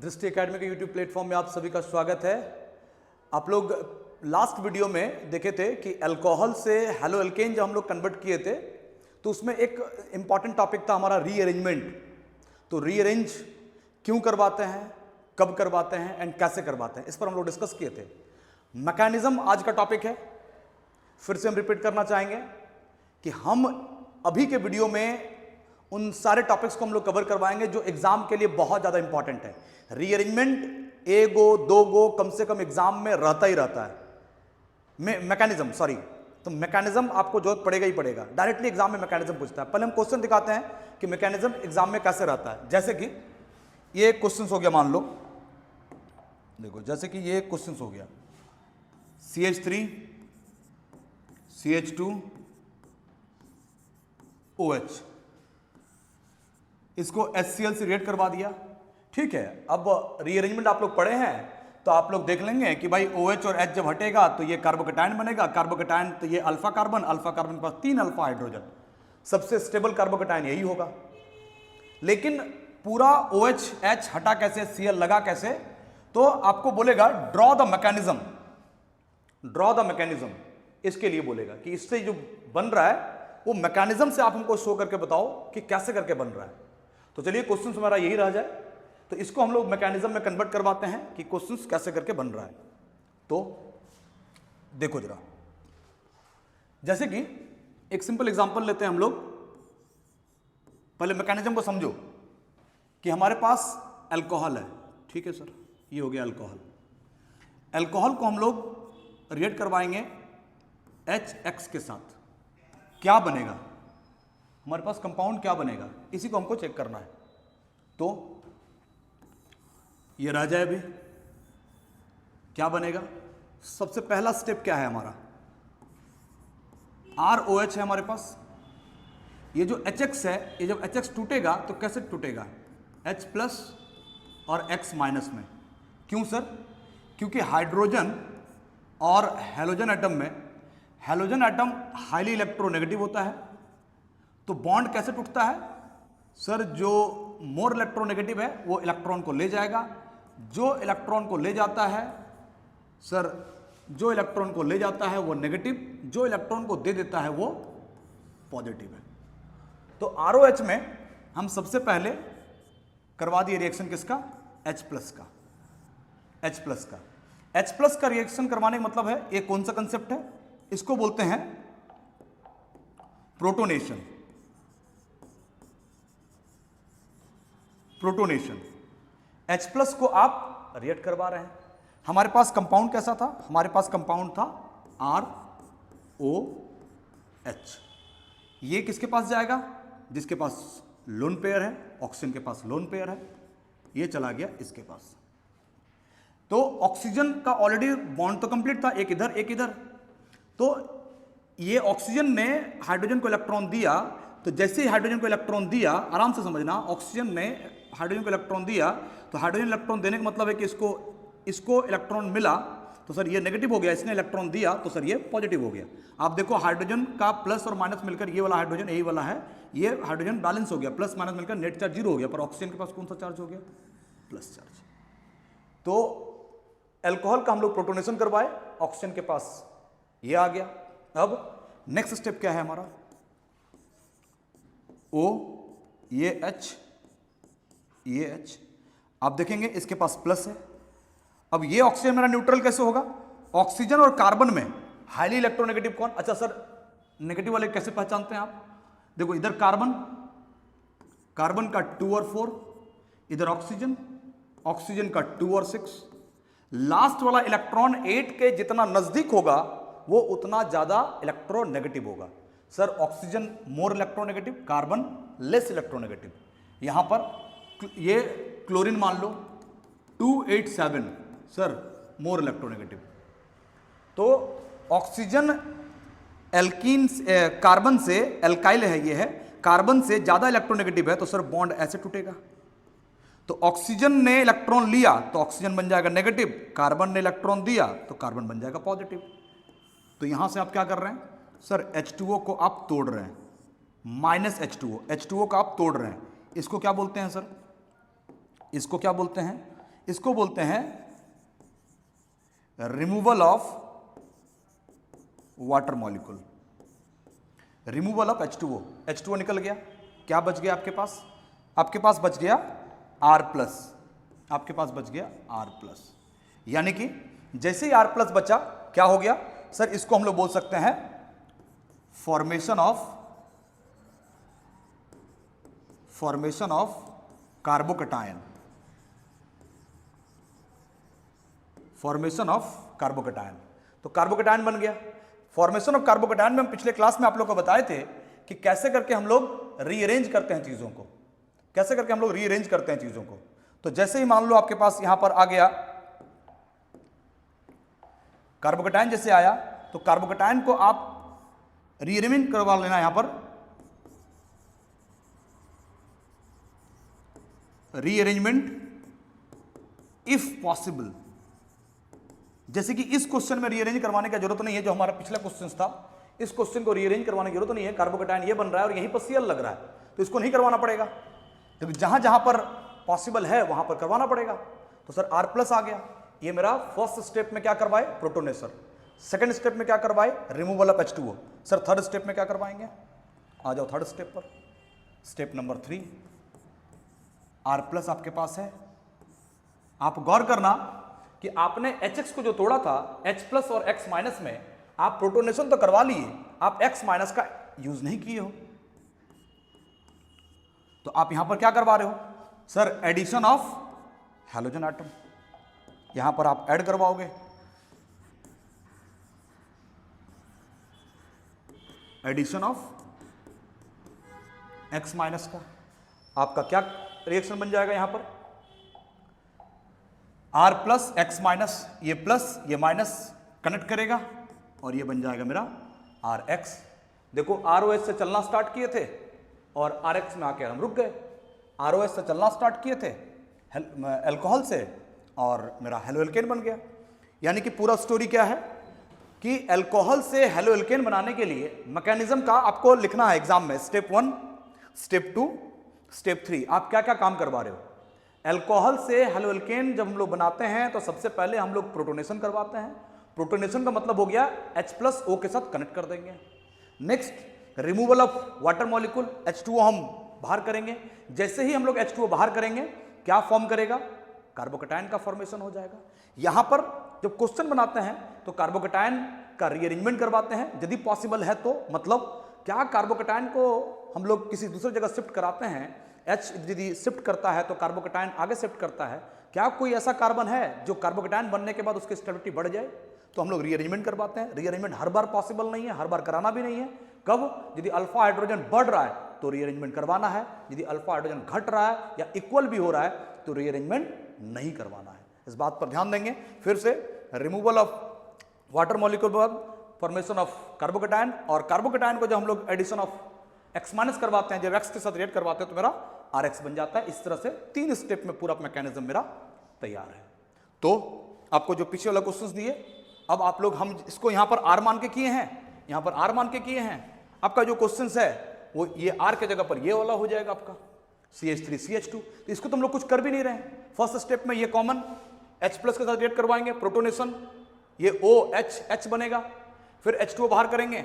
दृष्टि एकेडमी के YouTube platform में आप सभी का स्वागत है। आप लोग लास्ट वीडियो में देखे थे कि अल्कोहल से हेलो एल्केन जब हम लोग कन्वर्ट किए थे तो उसमें एक इंपॉर्टेंट टॉपिक था हमारा रीअरेंजमेंट। तो रीअरेंज क्यों करवाते हैं, कब करवाते हैं एंड कैसे करवाते हैं, इस पर हम लोग डिस्कस किए थे। मैकेनिज्म आज का टॉपिक है। फिर से हम रिपीट करना चाहेंगे कि हम अभी के वीडियो में उन सारे टॉपिक्स को हम लोग कवर करवाएंगे जो एग्जाम के लिए बहुत ज्यादा इंपॉर्टेंट है। रीअरेंजमेंट एक गो दो गो कम से कम एग्जाम में रहता ही रहता है। मैकेनिज्म तो मैकेनिज्म आपको जरूरत पड़ेगा ही पड़ेगा। डायरेक्टली एग्जाम में मैकेनिज्म पूछता है। पहले हम क्वेश्चन दिखाते हैं कि मैकेनिज्म एग्जाम में कैसे रहता है। जैसे कि ये क्वेश्चन हो गया, मान लो देखो, जैसे कि ये क्वेश्चन हो गया CH3 CH2 OH, इसको HCl से रिएक्ट करवा दिया। ठीक है, अब रीअरेंजमेंट आप लोग पढ़े हैं तो आप लोग देख लेंगे कि भाई OH और H जब हटेगा तो ये कार्बोकेटायन बनेगा। कार्बोकेटायन तो ये अल्फा कार्बन के पास 3 अल्फा हाइड्रोजन, सबसे स्टेबल कार्बोकेटायन यही होगा। लेकिन पूरा OH H हटा कैसे, Cl लगा कैसे, तो आपको बोलेगा ड्रॉ द मैकेनिज्म। इसके लिए बोलेगा कि इससे जो बन रहा है वो मैकेनिज्म से आप हमको शो करके बताओ कि कैसे करके बन रहा है। तो चलिए क्वेश्चन हमारा यही रह जाए, तो इसको हम लोग मैकेनिज्म में कन्वर्ट करवाते हैं कि क्वेश्चन कैसे करके बन रहा है। तो देखो जरा, जैसे कि एक सिंपल एग्जांपल लेते हैं हम लोग। पहले मैकेनिज्म को समझो कि हमारे पास अल्कोहल है। ठीक है सर, ये हो गया अल्कोहल। अल्कोहल को हम लोग रिएक्ट करवाएंगे HX के साथ। क्या बनेगा हमारे पास, कंपाउंड क्या बनेगा, इसी को हमको चेक करना है। तो ये रह जाए, अभी क्या बनेगा। सबसे पहला स्टेप क्या है हमारा, ROH है हमारे पास। ये जो HX है, ये जब HX टूटेगा तो कैसे टूटेगा, H प्लस और X माइनस में। क्यों सर, क्योंकि हाइड्रोजन और हेलोजन एटम में, हेलोजन एटम हाईली इलेक्ट्रोनेगेटिव होता है। तो बॉन्ड कैसे टूटता है सर, जो मोर इलेक्ट्रोनेगेटिव है वो इलेक्ट्रॉन को ले जाएगा। जो इलेक्ट्रॉन को ले जाता है सर, जो इलेक्ट्रॉन को ले जाता है वो नेगेटिव, जो इलेक्ट्रॉन को दे देता है वो पॉजिटिव है। तो ROH में हम सबसे पहले करवा दिए रिएक्शन किसका, H प्लस का। H प्लस का रिएक्शन करवाने का मतलब है, ये कौन सा कंसेप्ट है, इसको बोलते हैं प्रोटोनेशन। H प्लस को आप रिएक्ट करवा रहे हैं। हमारे पास कंपाउंड कैसा था, हमारे पास कंपाउंड था ROH। ये किसके पास जाएगा, जिसके पास लोन पेयर है, ऑक्सीजन के पास लोन पेयर है। ये चला गया इसके पास। तो ऑक्सीजन का ऑलरेडी बॉन्ड तो कंप्लीट था, एक इधर एक इधर। तो ये ऑक्सीजन ने हाइड्रोजन को इलेक्ट्रॉन दिया, तो जैसे ही हाइड्रोजन को इलेक्ट्रॉन दिया, आराम से समझना, ऑक्सीजन ने हाइड्रोजन को इलेक्ट्रॉन दिया, तो हाइड्रोजन इलेक्ट्रॉन देने का मतलब है कि इसको इलेक्ट्रॉन मिला तो सर ये नेगेटिव हो गया, इसने इलेक्ट्रॉन दिया तो सर ये पॉजिटिव हो गया। आप देखो हाइड्रोजन का प्लस और माइनस मिलकर, ये वाला हाइड्रोजन यही वाला है, ये हाइड्रोजन बैलेंस हो गया, प्लस माइनस मिलकर नेट चार्ज 0 हो गया। पर ऑक्सीजन के पास कौन सा चार्ज हो गया, प्लस चार्ज। तो अल्कोहल का हम लोग प्रोटोनेशन करवाए, ऑक्सीजन के पास ये आ गया। अब नेक्स्ट स्टेप क्या है हमारा, O, ये H, आप देखेंगे इसके पास प्लस है। अब ये ऑक्सीजन मेरा न्यूट्रल कैसे होगा, ऑक्सीजन और कार्बन में हाईली इलेक्ट्रोनेगेटिव कौन। अच्छा सर, नेगेटिव वाले कैसे पहचानते हैं आप, देखो इधर कार्बन का 2 और 4, इधर ऑक्सीजन का 2 और 6। लास्ट वाला इलेक्ट्रॉन 8 के जितना नजदीक होगा वो उतना ज्यादा इलेक्ट्रोनेगेटिव होगा। Sir oxygen more electronegative, carbon less electronegative. यहां पर ये क्लोरीन मान लो 287, सर मोर इलेक्ट्रोनेगेटिव। तो ऑक्सीजन एल्कीन कार्बन से, एल्काइल है ये है, कार्बन से ज्यादा इलेक्ट्रोनेगेटिव है, तो सर बॉन्ड ऐसे टूटेगा। तो ऑक्सीजन ने इलेक्ट्रॉन लिया तो ऑक्सीजन बन जाएगा नेगेटिव, कार्बन ने इलेक्ट्रॉन दिया तो कार्बन बन जाएगा पॉजिटिव। तो यहां से आप क्या कर रहे हैं सर, H2O को आप तोड़ रहे हैं, माइनस H2O को आप तोड़ रहे हैं। इसको क्या बोलते हैं सर, इसको क्या बोलते हैं, इसको बोलते हैं removal of water molecule, removal of H2O। H2O निकल गया, क्या बच गया आपके पास? आपके पास बच गया R+, आपके पास बच गया R+। यानी कि जैसे ही R+ बचा, क्या हो गया सर? इसको हम लोग बोल सकते हैं formation of carbocation, formation of carbocation. तो कार्बोकैटायन बन गया। फॉर्मेशन ऑफ कार्बोकैटायन में हम पिछले क्लास में आप लोग को बताए थे कि कैसे करके हम लोग रीअरेंज करते हैं चीजों को, कैसे करके हम लोग रीअरेंज करते हैं चीजों को। तो जैसे ही मान लो आपके पास यहां पर आ गया कार्बोकैटायन, जैसे आया तो कार्बोकैटायन को आप रीअरेंज करवा लेना यहां पर, रीअरेंजमेंट इफ पॉसिबल। जैसे कि इस क्वेश्चन में रीअरेंज करवाने की जरूरत नहीं है, जो हमारा पिछला क्वेश्चन था, इस क्वेश्चन को रीअरेंज करवाने की जरूरत नहीं है। कार्बोकैटायन ये बन रहा है और यहीं पर Cl लग रहा है, तो इसको नहीं करवाना पड़ेगा। तो जहां जहां पर पॉसिबल है वहां पर करवाना पड़ेगा। तो सर R+ आ गया, ये मेरा फर्स्ट स्टेप में क्या करवाए? प्रोटोनेशन। सेकंड स्टेप में क्या करवाए? Removal of H2O। Sir third step में क्या करवाएंगे? आ जाओ थर्ड स्टेप पर। स्टेप नंबर 3, R+ आपके पास है। आप गौर करना कि आपने HX को जो तोड़ा था, H+ और X- में आप प्रोटोनेशन तो करवा लिए, आप X- का यूज नहीं किए हो। तो आप यहां पर क्या करवा रहे हो? Sir addition of halogen atom, यहां पर आप ऐड करवाओगे। एडिशन ऑफ X- का आपका क्या रिएक्शन बन जाएगा? यहां पर R+ X-, ये प्लस ये माइनस कनेक्ट करेगा और ये बन जाएगा मेरा RX। देखो ROH से चलना स्टार्ट किए थे और RX में आके हम रुक गए। ROH से चलना स्टार्ट किए थे अल्कोहल से और मेरा हेलोएल्केन बन गया। यानी कि पूरा स्टोरी क्या है कि अल्कोहल से हेलोएल्केन बनाने के लिए मैकेनिज्म का आपको लिखना है एग्जाम में। स्टेप 1, स्टेप 2, स्टेप 3, आप क्या क्या काम करवा रहे हो। अल्कोहल से हेलोएल्केन जब हम लोग बनाते हैं तो सबसे पहले हम लोग प्रोटोनेशन करवाते हैं। प्रोटोनेशन का मतलब हो गया H+O के साथ कनेक्ट कर देंगे। Next removal of water molecule, H2O हम बाहर करेंगे। जैसे ही हम लोग H2O बाहर करेंगे, क्या फॉर्म करेगा? कार्बोकैटायन का फॉर्मेशन हो जाएगा। यहां पर जब क्वेश्चन बनाते हैं तो कार्बोकैटायन का रीअरेंजमेंट करवाते हैं यदि पॉसिबल है तो। मतलब क्या कार्बोकैटायन को हम लोग किसी दूसरी जगह शिफ्ट कराते हैं, H यदि शिफ्ट करता है तो कार्बोकैटायन आगे शिफ्ट करता है। क्या कोई ऐसा कार्बन है जो कार्बोकैटायन बनने के बाद उसकी स्टेबिलिटी बढ़ जाए? तो हम लोग रीअरेंजमेंट करवाते हैं। रीअरेंजमेंट हर बार पॉसिबल नहीं है, हर बार कराना भी नहीं है। कब? यदि अल्फा हाइड्रोजन बढ़ रहा है तो रीअरेंजमेंट करवाना है, यदि अल्फा हाइड्रोजन घट रहा है या इक्वल भी हो रहा है तो रीअरेंजमेंट नहीं करवाना है। इस बात पर ध्यान देंगे। फिर से रिमूवल ऑफ वाटर मॉलिक्यूल बाद फॉर्मेशन ऑफ कार्बोकैटायन, और कार्बोकैटायन को जब हम लोग एडिशन ऑफ X- करवाते हैं, जब X के साथ रिएक्ट करवाते हैं तो मेरा RX बन जाता है। इस तरह से 3 स्टेप में पूरा मैकेनिज्म मेरा तैयार है। तो आपको जो पीछे वाला क्वेश्चंस दिए, अब आप लोग हम इसको यहां पर R मान के किए हैं, यहां पर R मान के किए हैं। आपका जो क्वेश्चंस है वो ये R के जगह पर ये वाला हो जाएगा आपका CH3CH2। तो इसको तुम लोग कुछ कर भी नहीं रहे हैं। फर्स्ट स्टेप में ये कॉमन H+ के साथ रिएक्ट करवाएंगे, प्रोटोनेशन, ये OH बनेगा। फिर H2O बाहर करेंगे,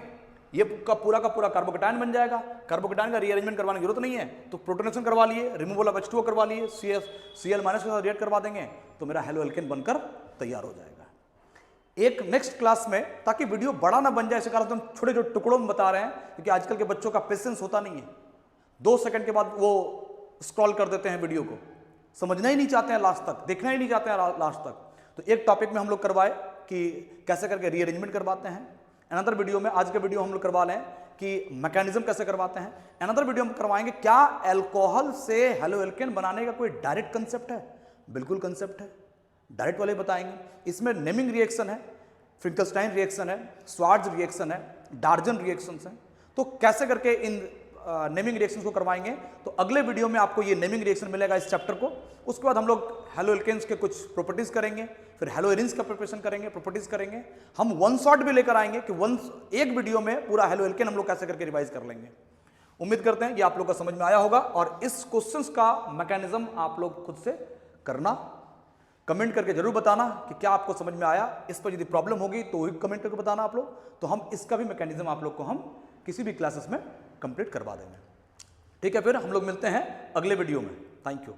ये का पूरा कार्बोकैटायन बन जाएगा। कार्बोकैटायन का रीअरेंजमेंट करवाने की जरूरत नहीं है, तो प्रोटोनेशन करवा लिए, रिमूवल ऑफ H2O करवा लिए, Cl- के साथ रिएक्ट करवा देंगे तो मेरा हेलोएल्केन बनकर तैयार हो जाएगा। एक नेक्स्ट क्लास में, ताकि वीडियो बड़ा ना बन जाए इस कारण हम छोटे छोटे टुकड़ों में बता रहे हैं, क्योंकि आजकल के बच्चों का पेशेंस होता नहीं है। 2 सेकंड के बाद वो स्क्रॉल कर देते हैं वीडियो को, समझना ही नहीं चाहते हैं लास्ट तक, देखना ही नहीं चाहते हैं लास्ट तक। तो एक टॉपिक में हम लोग करवाए कि कैसे करके रीअरेंजमेंट करवाते हैं। अनदर वीडियो में, आज के वीडियो हम लोग करवा लें कि मैकेनिज्म कैसे करवाते हैं। अनदर वीडियो में करवाएंगे क्या अल्कोहल से हेलोएल्केन बनाने का कोई डायरेक्ट कंसेप्ट है? बिल्कुल कंसेप्ट है, डायरेक्ट वाले बताएंगे। इसमें नेमिंग रिएक्शन है, फ्रिंकलस्टाइन रिएक्शन है, स्वार्ट्ज रिएक्शन है, डार्जन रिएक्शंस हैं। तो कैसे करके इन नेमिंग रिएक्शंस को करवाएंगे, तो अगले वीडियो में आपको ये नेमिंग रिएक्शन मिलेगा इस चैप्टर को। उसके बाद हम लोग हेलोएल्केन्स के कुछ प्रॉपर्टीज करेंगे, फिर हेलोएरिन्स का प्रिपरेशन करेंगे, प्रॉपर्टीज करेंगे। हम वन शॉट भी लेकर आएंगे कि एक वीडियो में पूरा हेलोएल्केन हम लोग कैसे करके रिवाइज कर लेंगे। उम्मीद करते हैं ये आप लोग का समझ में आया होगा और इस क्वेश्चंस का मैकेनिज्म आप लोग खुद से करना कमेंट करके जरूर बताना कि क्या आपको समझ में आया। इस पर यदि प्रॉब्लम होगी तो वही कमेंट करके बताना आप लोग, तो हम इसका भी मैकेनिज्म आप लोग को हम किसी भी क्लासेस में कंप्लीट करवा देंगे। ठीक है, फिर हम लोग मिलते हैं अगले वीडियो में। Thank you.